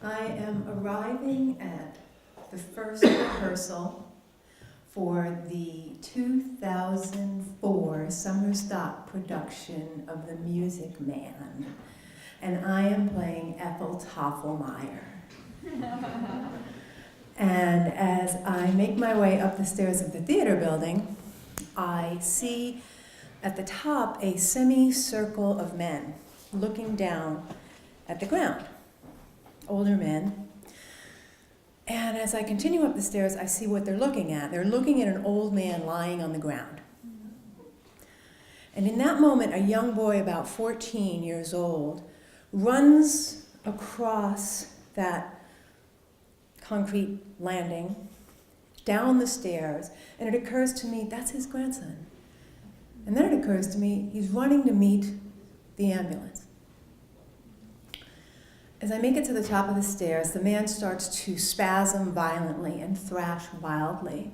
I am arriving at the first rehearsal for the 2004 summer stock production of The Music Man, and I am playing Ethel Toffelmeyer. And as I make my way up the stairs of the theater building, I see at the top a semicircle of men looking down at the ground, older men. And as I continue up the stairs, I see what they're looking at. They're looking at an old man lying on the ground. And in that moment, a young boy about 14 years old runs across that concrete landing, down the stairs, and it occurs to me, that's his grandson. And then it occurs to me, he's running to meet the ambulance. As I make it to the top of the stairs, the man starts to spasm violently and thrash wildly.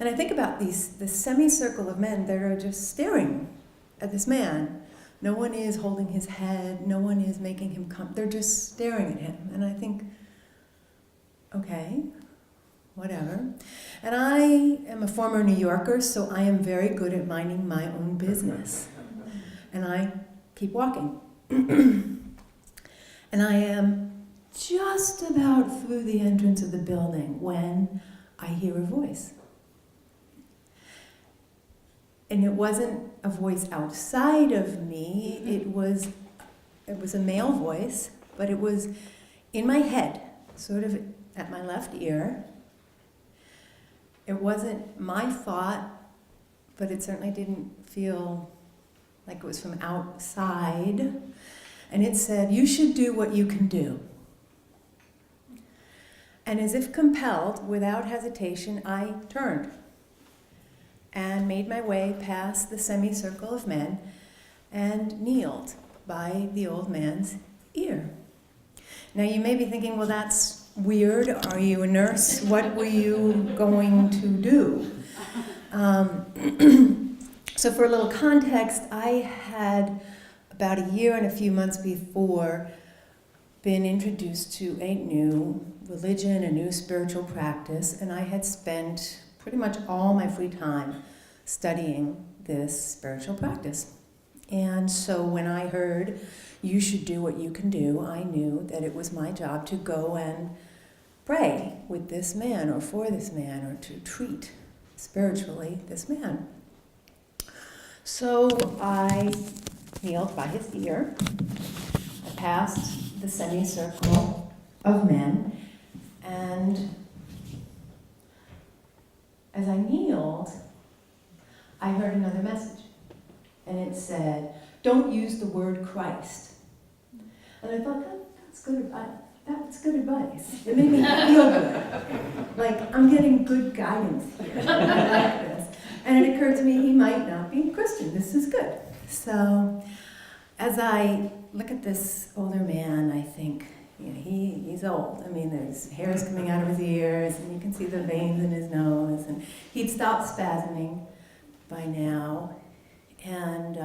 And I think about this semicircle of men that are just staring at this man. No one is holding his head, no one is making him come, they're just staring at him. And I think, okay, whatever. And I am a former New Yorker, so I am very good at minding my own business. And I keep walking. And I am just about through the entrance of the building when I hear a voice. And it wasn't a voice outside of me, it was a male voice, but it was in my head, sort of at my left ear. It wasn't my thought, but it certainly didn't feel like it was from outside. And it said, "You should do what you can do." And as if compelled, without hesitation, I turned and made my way past the semicircle of men and kneeled by the old man's ear. Now you may be thinking, well, that's weird. Are you a nurse? What were you going to do? So for a little context, I had about a year and a few months before been introduced to a new religion, a new spiritual practice, and I had spent pretty much all my free time studying this spiritual practice. And so when I heard, you should do what you can do, I knew that it was my job to go and pray with this man or for this man or to treat spiritually this man. So I kneeled by his ear. I passed the semicircle of men, and as I kneeled, I heard another message, and it said, "Don't use the word Christ." And I thought, that's good advice. That's good advice. It made me feel good. Like, I'm getting good guidance here. I like this. And it occurred to me, he might not be Christian. This is good. So as I look at this older man, I think, he's old. I mean, there's hairs coming out of his ears, and you can see the veins in his nose, and he'd stopped spasming by now. And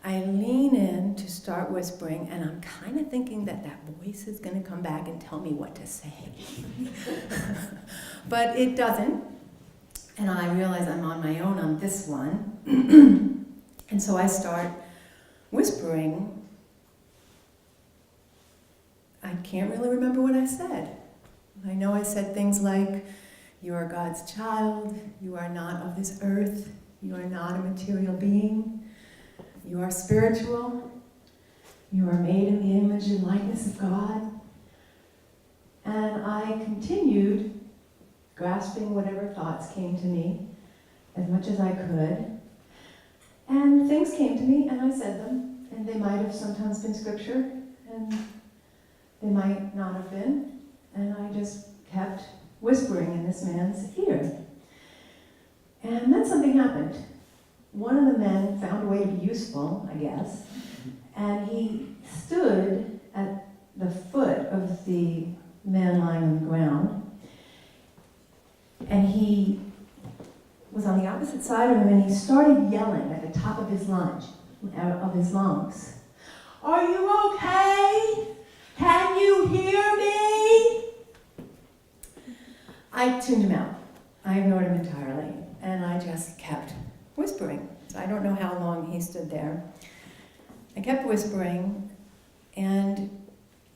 I lean in to start whispering, and I'm kind of thinking that voice is going to come back and tell me what to say. But it doesn't, and I realize I'm on my own on this one. And so I start whispering. I can't really remember what I said. I know I said things like, "You are God's child, you are not of this earth, you are not a material being, you are spiritual, you are made in the image and likeness of God." And I continued grasping whatever thoughts came to me as much as I could. And things came to me, and I said them, and they might have sometimes been scripture, and they might not have been, and I just kept whispering in this man's ear. And then something happened. One of the men found a way to be useful, I guess, and he stood at the foot of the man lying on the ground, and he was on the opposite side of him, and he started yelling at the top of his lungs, "Are you okay? Can you hear I tuned him out. I ignored him entirely, and I just kept whispering. So I don't know how long he stood there. I kept whispering, and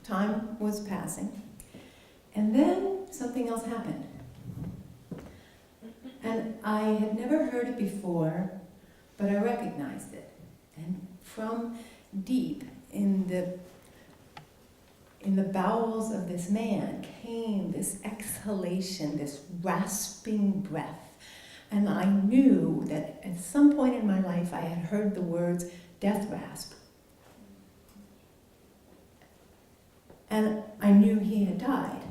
time was passing. And then something else happened. And I had never heard it before, but I recognized it. And from deep in the bowels of this man came this exhalation, this rasping breath. And I knew that at some point in my life I had heard the words death rasp. And I knew he had died.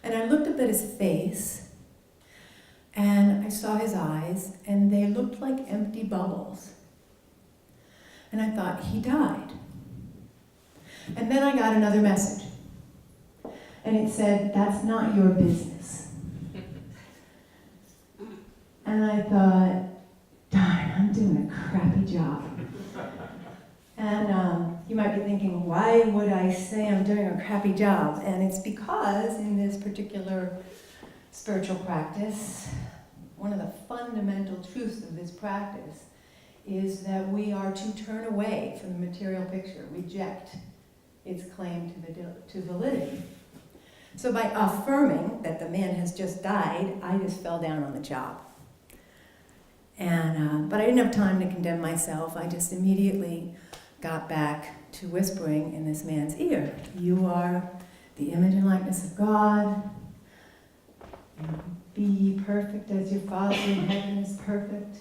And I looked up at his face, and I saw his eyes, and they looked like empty bubbles. And I thought, he died. And then I got another message. And it said, that's not your business. And I thought, darn, I'm doing a crappy job. And you might be thinking, why would I say I'm doing a crappy job? And it's because in this particular spiritual practice, one of the fundamental truths of this practice is that we are to turn away from the material picture, reject its claim to validity. So by affirming that the man has just died, I just fell down on the job. And but I didn't have time to condemn myself. I just immediately got back to whispering in this man's ear. You are the image and likeness of God. Be perfect as your Father in heaven is perfect.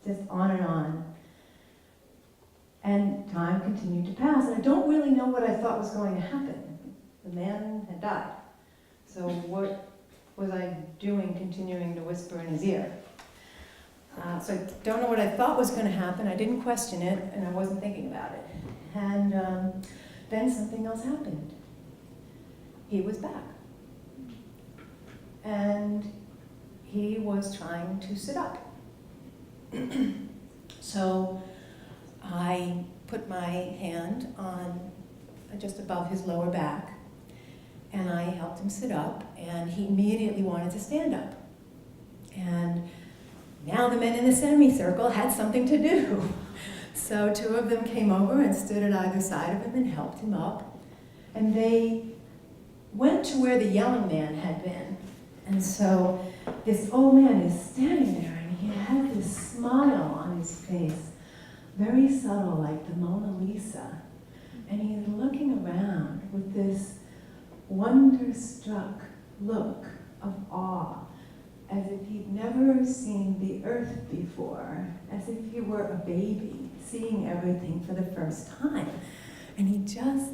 Just on and on. And time continued to pass. And I don't really know what I thought was going to happen. The man had died. So what was I doing continuing to whisper in his ear? So I don't know what I thought was going to happen. I didn't question it, and I wasn't thinking about it. And then something else happened. He was back. And he was trying to sit up. So I put my hand on just above his lower back, and I helped him sit up, and he immediately wanted to stand up. And now the men in the semicircle had something to do. So two of them came over and stood at either side of him and helped him up. And they went to where the yelling man had been. And so this old man is standing there, and he had this smile on his face, very subtle, like the Mona Lisa. And he's looking around with this wonder-struck look of awe, as if he'd never seen the earth before, as if he were a baby seeing everything for the first time. And he just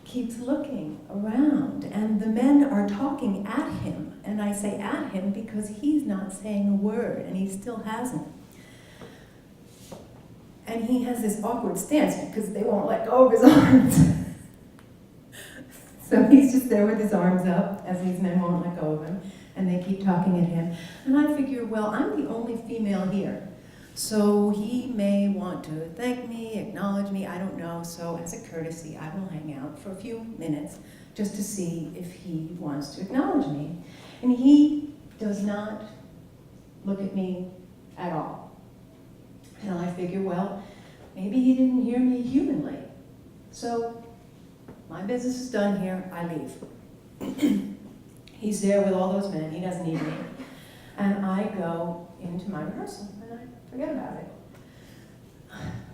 keeps looking around, and the men are talking at him. And I say at him because he's not saying a word, and he still hasn't. And he has this awkward stance because they won't let go of his arms. So he's just there with his arms up as these men won't let go of him, and they keep talking at him. And I figure, well, I'm the only female here, so he may want to thank me, acknowledge me, I don't know. So as a courtesy, I will hang out for a few minutes just to see if he wants to acknowledge me. And he does not look at me at all. And I figure, well, maybe he didn't hear me humanly. So my business is done here, I leave. He's there with all those men, he doesn't need me. And I go into my rehearsal, and I forget about it.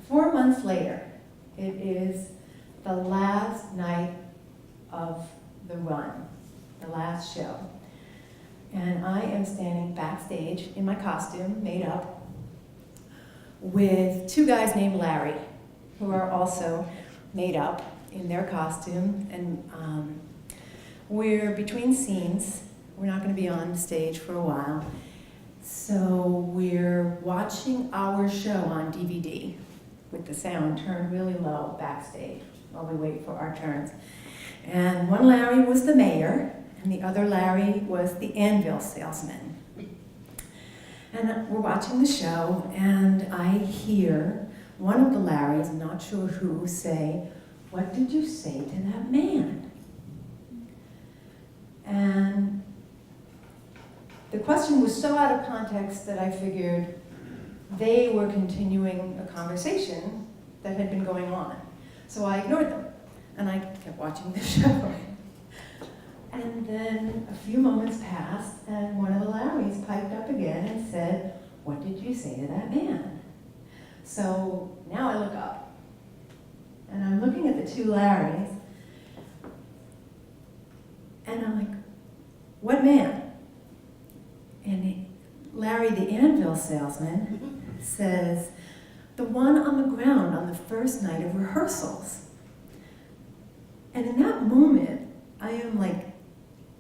4 months later, it is the last night of the run, the last show. And I am standing backstage in my costume, made up, with two guys named Larry, who are also made up in their costume. And we're between scenes. We're not going to be on stage for a while. So we're watching our show on DVD with the sound turned really low backstage while we wait for our turns. And one Larry was the mayor, and the other Larry was the anvil salesman. And we're watching the show, and I hear one of the Larrys, I'm not sure who, say, "What did you say to that man?" And the question was so out of context that I figured they were continuing a conversation that had been going on. So I ignored them, and I kept watching the show. And then a few moments passed, and one of the Larrys piped up again and said, "What did you say to that man?" So now I look up, and I'm looking at the two Larrys, and I'm like, "What man?" And Larry, the anvil salesman, says, "The one on the ground on the first night of rehearsals." And in that moment, I am like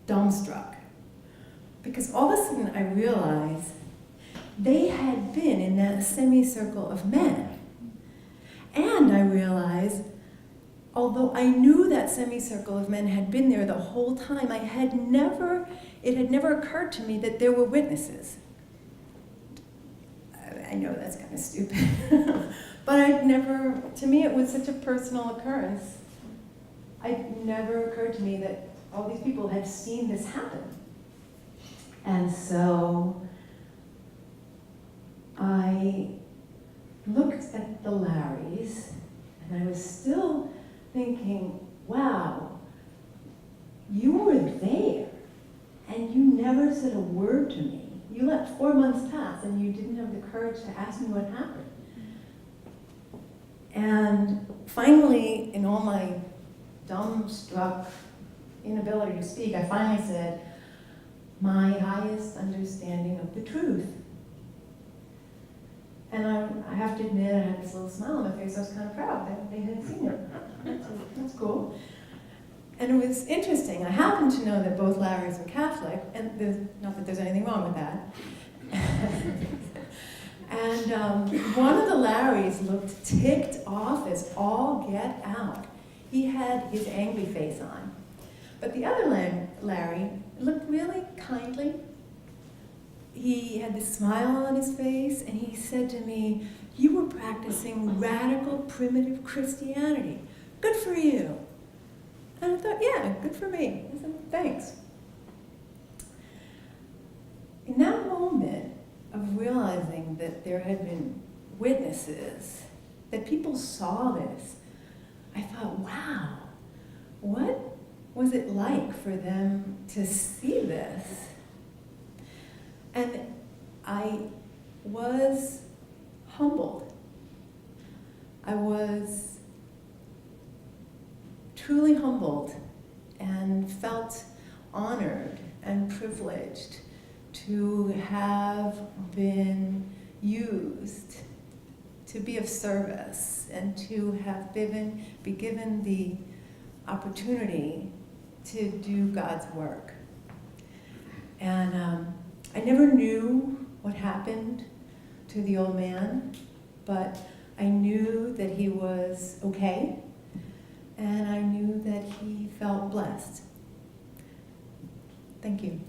dumbstruck, because all of a sudden I realize they had been in that semicircle of men. And I realize, although I knew that semicircle of men had been there the whole time, it had never occurred to me that there were witnesses. I know that's kind of stupid, but to me it was such a personal occurrence. It never occurred to me that all these people had seen this happen. And so I looked at the Larrys, and I was still thinking, wow, you were there, and you never said a word to me. You let 4 months pass, and you didn't have the courage to ask me what happened. And finally, in all my dumbstruck inability to speak, I finally said, "My highest understanding of the truth." And I have to admit, I had this little smile on my face. I was kind of proud that they had seen it. That's cool. And it was interesting. I happened to know that both Larrys were Catholic, and not that there's anything wrong with that. And one of the Larrys looked ticked off as all get out. He had his angry face on. But the other Larry looked really kindly. He had this smile on his face, and he said to me, "You were practicing radical, primitive Christianity. Good for you." And I thought, yeah, good for me. I said, thanks. In that moment of realizing that there had been witnesses, that people saw this, I thought, wow, what was it like for them to see this? And I was humbled. I was truly humbled and felt honored and privileged to have been used to be of service and to have be given the opportunity to do God's work. And I never knew what happened to the old man, but I knew that he was okay, and I knew that he felt blessed. Thank you.